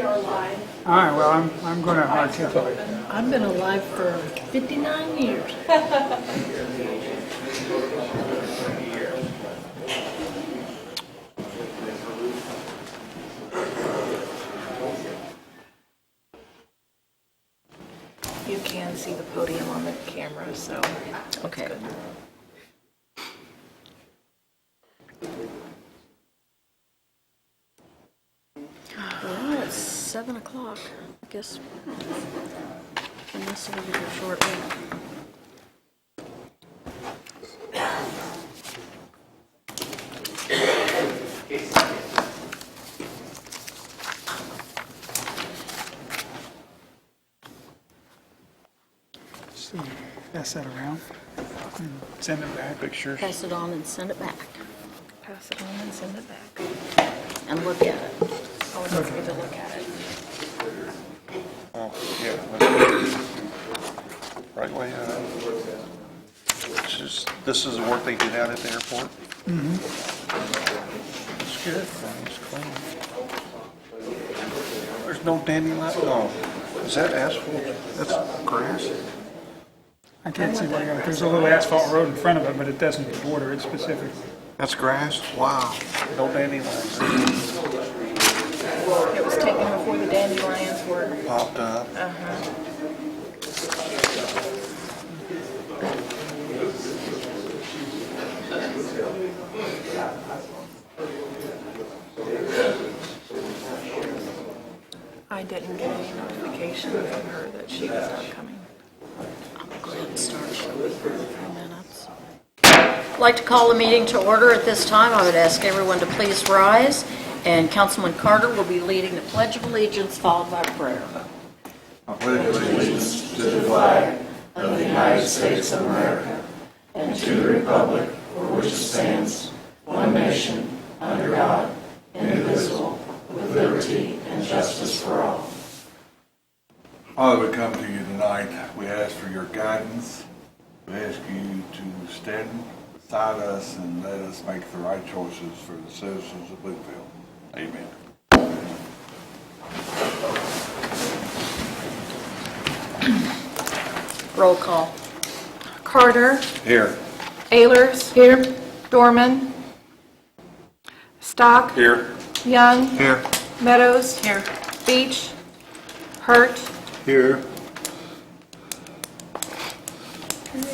All right, well, I'm going to articulate. I've been alive for 59 years. You can see the podium on the camera, so Okay. good. Well, it's 7 o'clock. I guess. And this will be here shortly. So pass that around and send it back. Pictures. Pass it on and send it back. Pass it on and send it back. And look at it. I would love for you to look at it. Oh, yeah. Right way out. This is the work they did out at the airport? Mm-hmm. It's good. It's clean. There's no dandelion. No. Is that asphalt? That's grass? I can't see why there's a little asphalt road in front of it, but it doesn't border it specifically. That's grass? Wow. No dandelions. It was taken before the dandelions were. Popped up. I didn't get any notification from her that she was not coming. I'll go ahead and start. She'll be here in a few minutes. I'd like to call the meeting to order at this time. I would ask everyone to please rise, and Councilman Carter will be leading the Pledge of Allegiance, followed by prayer. I pledge allegiance to the flag of the United States of America and to the republic for which it stands, one nation, under God, indivisible, with liberty and justice for all. Father, we come to you tonight. We ask for your guidance. We ask you to stand beside us and let us make the right choices for the citizens of Boonville. Amen. Roll call. Carter. Here. Ehlers. Here. Dorman. Stock. Here. Young. Here. Meadows. Here. Beach. Hurt. Here.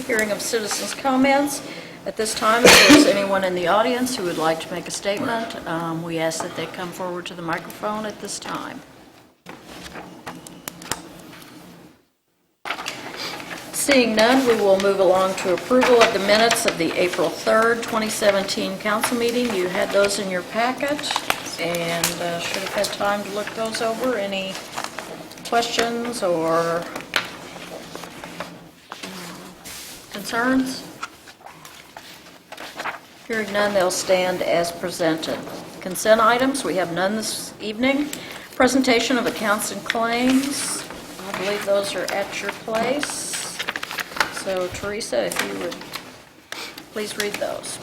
Hearing of citizens' comments. At this time, if there's anyone in the audience who would like to make a statement, we ask that they come forward to the microphone at this time. Seeing none, we will move along to approval of the minutes of the April 3rd, 2017 council meeting. You had those in your packet and should have had time to look those over. Any questions or concerns? Hearing none, they'll stand as presented. Consent items, we have none this evening. Presentation of accounts and claims, I believe those are at your place. So Teresa, if you would please read those.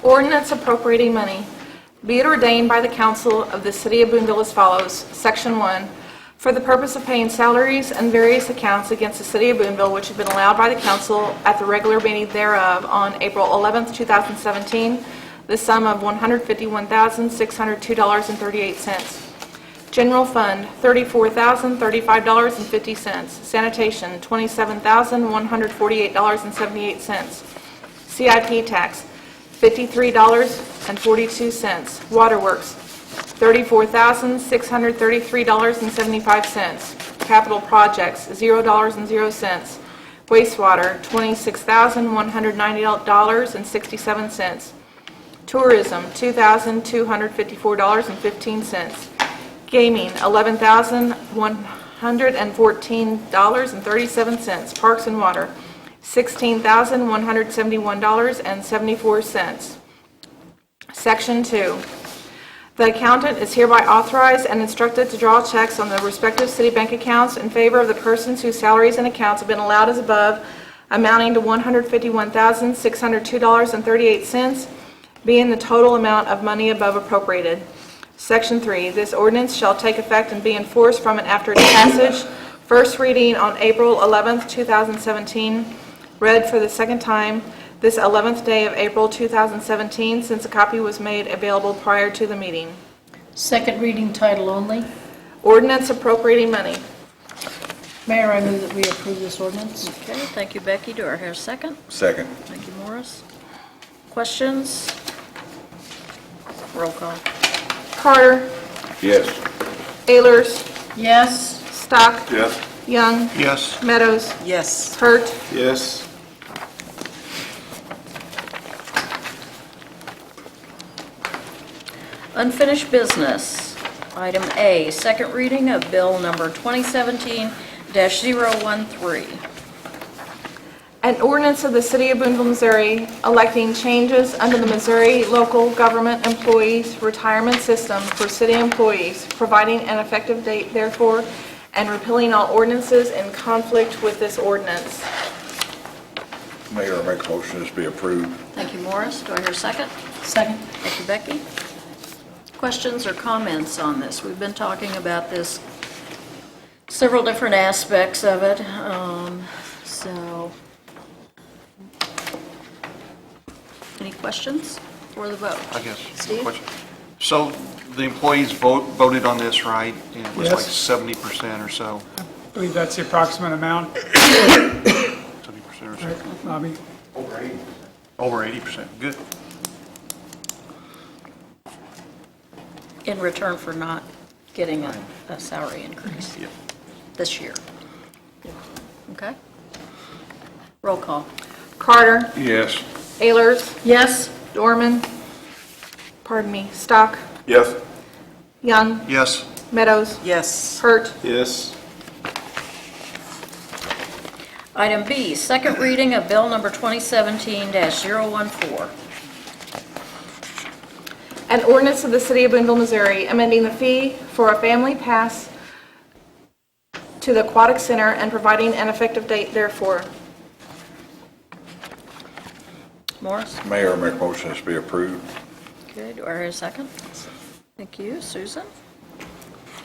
Ordinance appropriating money. Be it ordained by the Council of the City of Boonville as follows. Section 1. For the purpose of paying salaries and various accounts against the City of Boonville, which have been allowed by the Council at the regular meeting thereof on April 11th, 2017, the sum of $151,602.38. General Fund, $34,035.50. Sanitation, $27,148.78. CIP tax, $53.42. Waterworks, $34,633.75. Capital projects, $0.00. Wastewater, $26,190.67. Tourism, $2,254.15. Gaming, $11,114.37. Parks and Water, $16,171.74. Section 2. The accountant is hereby authorized and instructed to draw checks on the respective city bank accounts in favor of the persons whose salaries and accounts have been allowed as above, amounting to $151,602.38, being the total amount of money above appropriated. Section 3, this ordinance shall take effect and be enforced from and after its passage. First reading on April 11th, 2017. Read for the second time this 11th day of April 2017, since a copy was made available prior to the meeting. Second reading, title only. Ordinance appropriating money. Mayor, I move that we approve this ordinance. Okay, thank you, Becky. Do I hear a second? Second. Thank you, Morris. Questions? Roll call. Carter. Yes. Ayers. Yes. Stock. Yes. Young. Yes. Meadows. Yes. Hurt. Yes. Unfinished business. Item A, second reading of bill number 2017-013. An ordinance of the City of Boonville, Missouri, electing changes under the Missouri Local Government Employees Retirement System for city employees, providing an effective date therefore, and repealing all ordinances in conflict with this ordinance. Mayor, I make a motion this be approved. Thank you, Morris. Do I hear a second? Second. Thank you, Becky. Questions or comments on this? We've been talking about this, several different aspects of it, so. Any questions for the vote? I guess. Steve? Question. So the employees voted on this, right? And it was Yes. like 70% or so. I believe that's the approximate amount, 70% or so. right, Bobby? Over 80%. Good. In return for not getting a salary increase Yeah. this year. Okay? Roll call. Carter. Yes. Ayers. Yes. Dorman. Stock. Yes. Young. Yes. Meadows. Yes. Hurt. Yes. Item B, second reading of bill number 2017-014. An ordinance of the City of Boonville, Missouri, amending the fee for a family pass to the Aquatic Center and providing an effective date therefore. Morris? Mayor, I make a motion this be approved. Okay, do I hear a second? Thank you. Susan?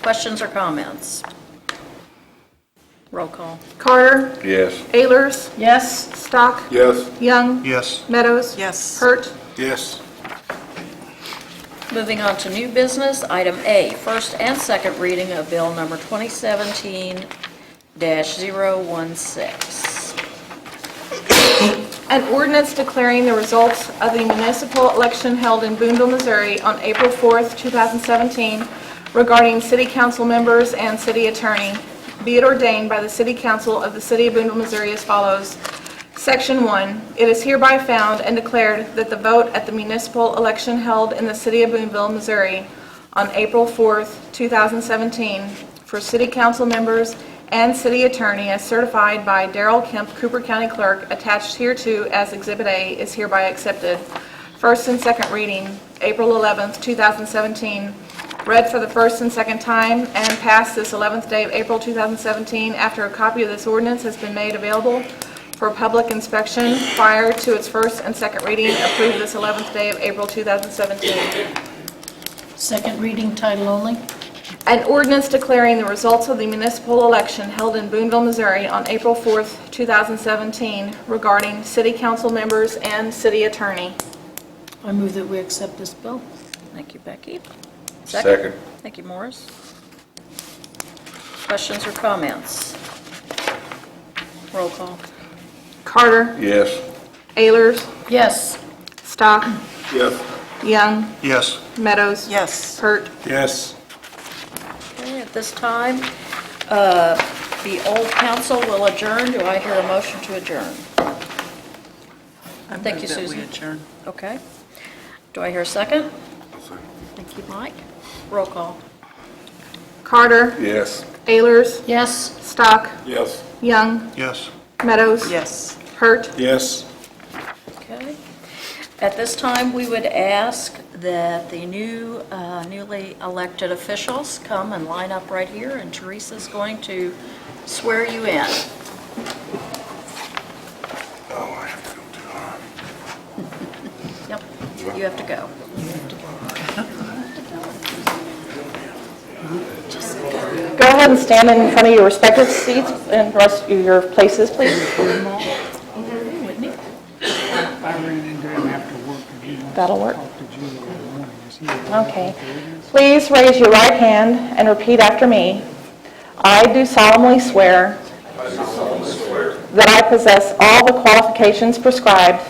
Questions or comments? Roll call. Carter. Yes. Ayers. Yes. Stock. Yes. Young. Yes. Meadows. Yes. Hurt. Yes. Moving on to new business, item A, first and second reading of bill number 2017-016. An ordinance declaring the results of the municipal election held in Boonville, Missouri on April 4th, 2017 regarding city council members and city attorney. Be it ordained by the City Council of the City of Boonville, Missouri as follows. Section 1, it is hereby found and declared that the vote at the municipal election held in the City of Boonville, Missouri on April 4th, 2017 for city council members and city attorney as certified by Darrell Kemp, Cooper County Clerk, attached hereto as Exhibit A, is hereby accepted. First and second reading, April 11th, 2017. Read for the first and second time and passed this 11th day of April 2017 after a copy of this ordinance has been made available for public inspection prior to its first and second reading, approved this 11th day of April 2017. Second reading, title only. An ordinance declaring the results of the municipal election held in Boonville, Missouri on April 4th, 2017 regarding city council members and city attorney. I move that we accept this bill. Thank you, Becky. Second. Thank you, Morris. Questions or comments? Roll call. Carter. Yes. Ayers. Yes. Stock. Yes. Young. Yes. Meadows. Yes. Hurt. Yes. Okay, at this time, the old council will adjourn. Do I hear a motion to adjourn? Thank you, Susan. Okay. Do I hear a second? Thank you, Mike. Roll call. Carter. Yes. Ayers. Yes. Stock. Yes. Young. Yes. Meadows. Yes. Hurt. Yes. Okay. At this time, we would ask that the newly elected officials come and line up right here, and Teresa's going to swear you in. Oh, I have to go too. Yep, you have to go. ahead and stand in front of your respective seats and rest your places, please? If I ran into him after work, and he wants That'll to work. talk to Julie in the morning, is he available? Okay. Please raise your right hand and repeat after me. I do solemnly swear that I possess all the qualifications prescribed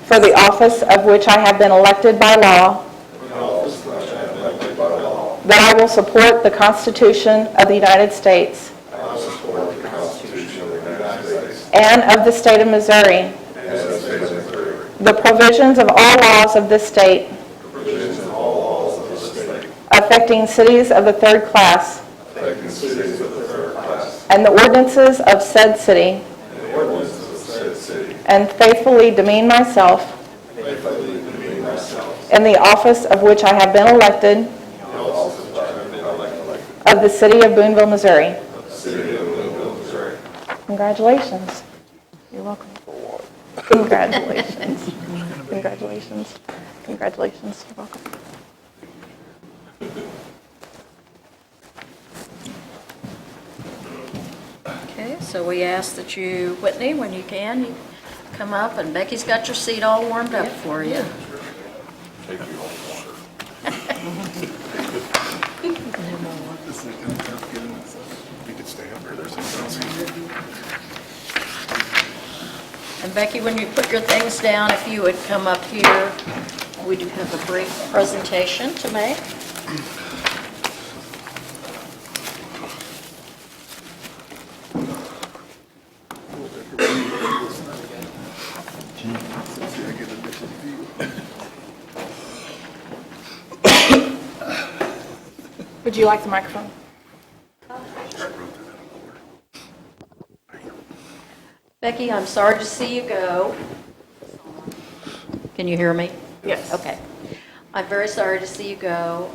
for the office of which I have been elected by law, that I will support the Constitution of the United States and of the state of Missouri, the provisions of all laws of this state affecting cities of the third class, and the ordinances of said city, and faithfully demean myself in the office of which I have been elected of the city of Boonville, Missouri. Congratulations. You're welcome. Congratulations. Congratulations. Congratulations. You're welcome. Okay, so we ask that you, Whitney, when you can, you come up, and Becky's got your seat all warmed up for you. And Becky, when you put your things down, if you would come up here, we do have a brief presentation to make. Would you like the microphone? Becky, I'm sorry to see you go. Can you hear me? Yes. Okay. I'm very sorry to see you go.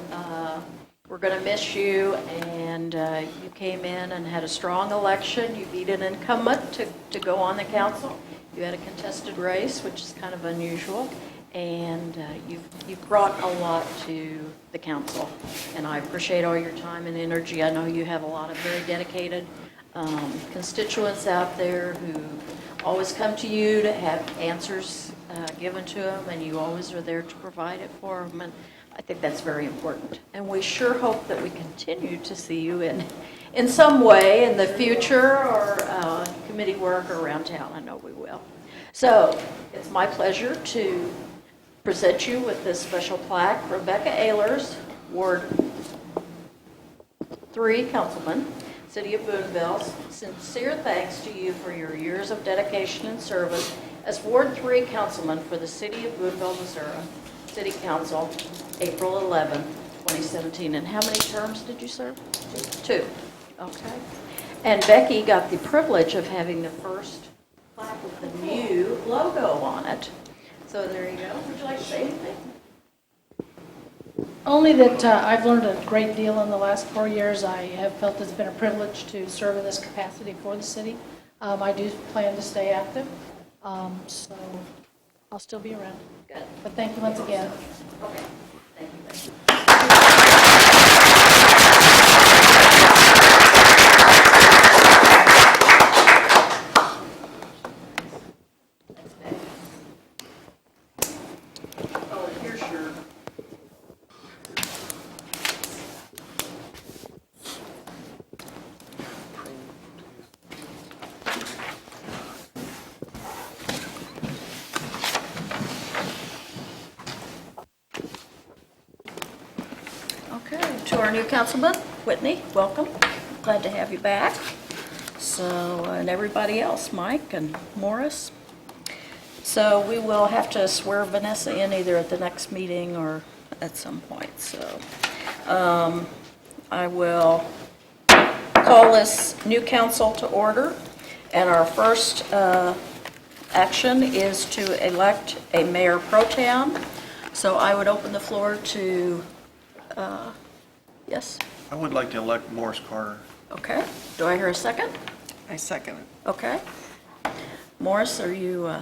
We're going to miss you, and you came in and had a strong election. You beat an incumbent to go on the council. You had a contested race, which is kind of unusual, and you've brought a lot to the council, and I appreciate all your time and energy. I know you have a lot of very dedicated constituents out there who always come to you to have answers given to them, and you always are there to provide it for them, and I think that's very important. And we sure hope that we continue to see you in some way in the future, or committee work or around town. I know we will. So it's my pleasure to present you with this special plaque. Rebecca Ehlers, Ward 3 Councilman, City of Boonville. Sincere thanks to you for your years of dedication and service as Ward 3 Councilman for the City of Boonville, Missouri. City Council, April 11, 2017. And how many terms did you serve? 2. Okay. And Becky got the privilege of having the first plaque with the new logo on it. So there you go. Would you like to say anything? Only that I've learned a great deal in the last 4 years. I have felt it's been a privilege to serve in this capacity for the city. I do plan to stay active, so I'll still be around. Good. But thank you once again. Okay. Thank you, Becky. Oh, and here's your... Okay, to our new councilman, Whitney, welcome. Glad to have you back. So, and everybody else, Mike and Morris. So we will have to swear Vanessa in either at the next meeting or at some point. So I will call this new council to order. And our first action is to elect a mayor pro tem. So I would open the floor to, yes? I would like to elect Morris Carter. Okay. Do I hear a second? I second it. Okay. Morris, are you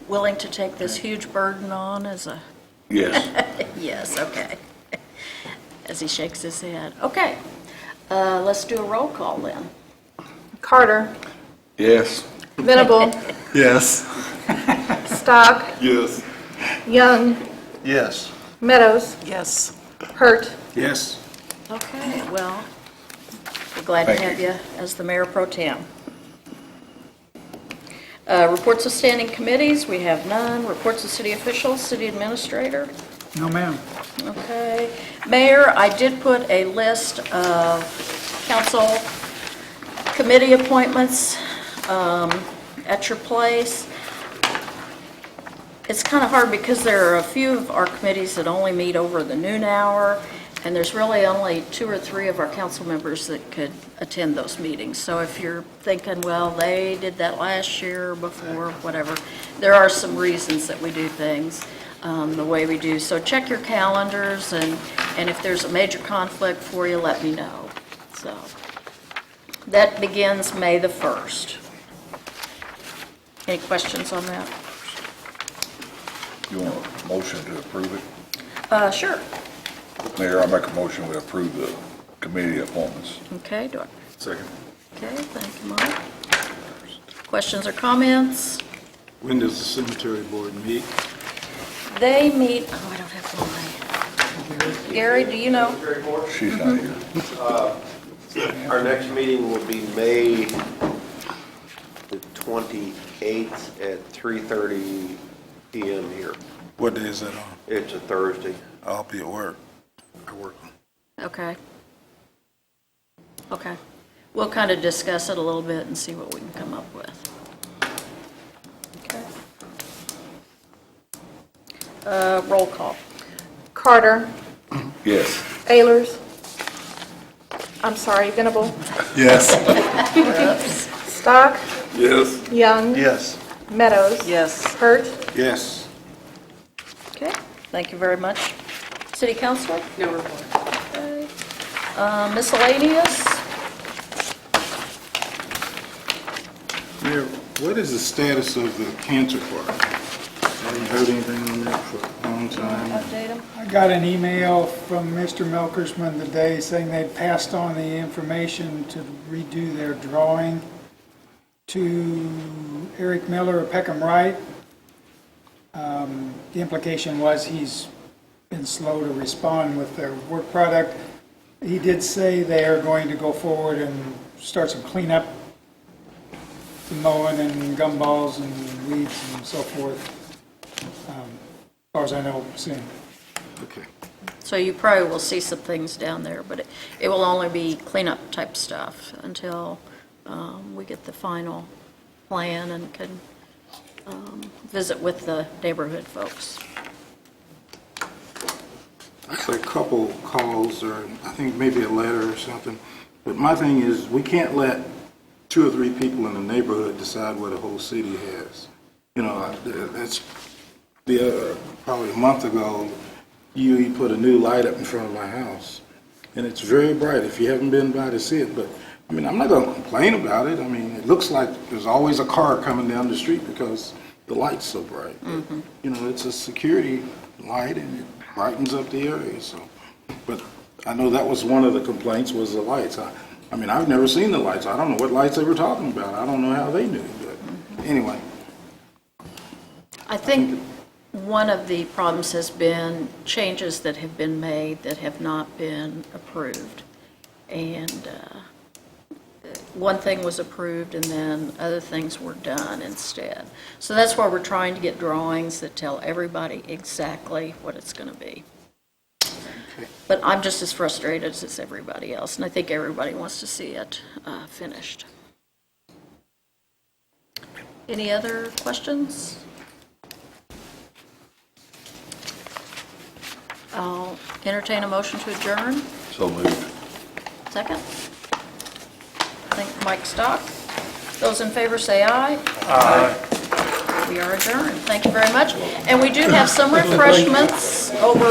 willing to take this huge burden on as a... Yes. Yes, okay. as he shakes his head. Okay, let's do a roll call then. Carter. Yes. Venable. Yes. Stock. Yes. Young. Yes. Meadows. Yes. Hurt. Yes. Okay, well, we're glad to Thank have you. you as the mayor pro tem. Reports of standing committees, we have none. Reports of city officials, city administrator. No, ma'am. Okay. Mayor, I did put a list of council committee appointments at your place. It's kind of hard because there are a few of our committees that only meet over the noon hour, and there's really only 2 or 3 of our council members that could attend those meetings. So if you're thinking, well, they did that last year or before, whatever, there are some reasons that we do things the way we do. So check your calendars, and if there's a major conflict for you, let me know. So that begins May the 1st. Any questions on that? You want a motion to approve it? Sure. Mayor, I make a motion we approve the committee appointments. Okay, do I? Second. Okay, thank you, Mike. Questions or comments? When does the cemetery board meet? They meet, oh, I don't have mine. Gary, do you know? She's not here. Our next meeting will be May the 28th at 3:30 PM here. What day is that on? It's a Thursday. I'll be at work. I work. Okay. Okay. We'll kind of discuss it a little bit and see what we can come up with. Okay. Roll call. Carter. Yes. Ehlers. I'm sorry, Venable. Yes. Stock. Yes. Young. Yes. Meadows. Yes. Hurt. Yes. Okay, thank you very much. City Councilor? No report. Okay. Miscellaneous? Mayor, what is the status of the cancer park? Haven't heard anything on that for a long time. Update them? I got an email from Mr. Melkersman today saying they'd passed on the information to redo their drawing to Eric Miller of Peckham Wright. The implication was he's been slow to respond with their work product. He did say they are going to go forward and start some cleanup, some mowing and gumballs and weeds and so forth, as far as I know, soon. Okay. So you probably will see some things down there, but it will only be cleanup type stuff until we get the final plan and can visit with the neighborhood folks. Actually, a couple calls, or I think maybe a letter or something. But my thing is, we can't let 2 or 3 people in the neighborhood decide what a whole city has. You know, that's probably a month ago, you put a new light up in front of my house, and it's very bright if you haven't been by to see it. But I mean, I'm not going to complain about it. I mean, it looks like there's always a car coming down the street because the light's so bright. Mm-hmm. You know, it's a security light, and it brightens up the area. So, but I know that was one of the complaints, was the lights. I mean, I've never seen the lights. I don't know what lights they were talking about. I don't know how they knew. But anyway. I think one of the problems has been changes that have been made that have not been approved. And one thing was approved and then other things were done instead. So that's why we're trying to get drawings that tell everybody exactly what it's going to be. But I'm just as frustrated as everybody else, and I think everybody wants to see it finished. Any other questions? I'll entertain a motion to adjourn. So moved. Second? Thank Mike Stock. Those in favor say aye. Aye. We are adjourned. Thank you very much. And we do have some refreshments over